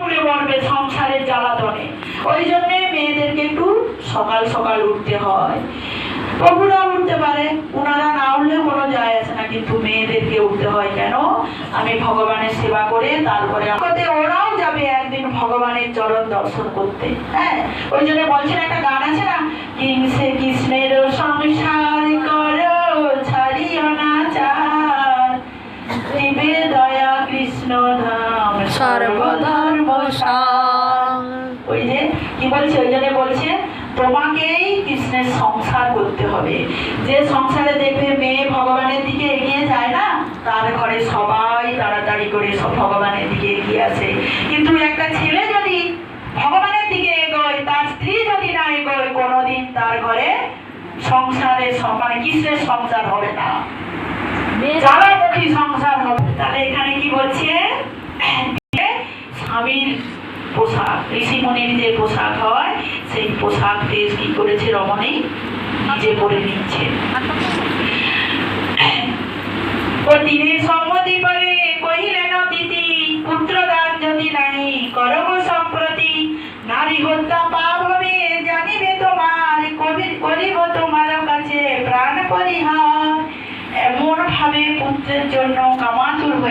মরবে সংসারের জ্বালাতনে। ওই জন্য মেয়েদেরকে একটু সকাল সকাল উঠতে হয়। প্রভুরা উঠতে পারে, ওনারা না উঠলে কোনো যায় আসে না, কিন্তু মেয়েদেরকে উঠতে হয়। কেন? আমি ভগবানের সেবা করে তারপরে ওরাও যাবে একদিন ভগবানের চরণ দর্শন করতে। হ্যাঁ, ওই জন্য বলছেন, একটা গান আছে না, কিংসে কৃষ্ণের সংসার করো ছাড়িও না চার, দিবে দয়া কৃষ্ণ ধাম সর্বধর্ম সার। ওই যে কি বলছে, ওই জন্য বলছে তোমাকেই কৃষ্ণের সংসার করতে হবে। যে সংসারে দেখবে মেয়ে ভগবানের দিকে এগিয়ে যায় না, তার ঘরে সবাই তাড়াতাড়ি করে সব ভগবানের দিকে এগিয়ে আসে। কিন্তু একটা ছেলে যদি ভগবানের দিকে এগোয়, তার স্ত্রী যদি না এগোয়, কোনোদিন তার ঘরে সংসারের মানে কৃষ্ণের সংসার হবে না, জ্বালামুখী সংসার হবে। তাহলে এখানে কি বলছে, স্বামীর পোশাক, ঋষিমুনির যে পোশাক হয়, সেই পোশাক কি করেছে রমণী নিজে পরে নিচ্ছে। দিনে সম্মতি করে কহিলেন অতিথি, পুত্রদান যদি নাই করব সম্প্রতি, নারী হত্যা পাপ হবে জানিবে তোমার, করিব তোমার কাছে প্রাণ পরিহার। এমন ভাবে পুত্রের জন্য কামাতুর হয়ে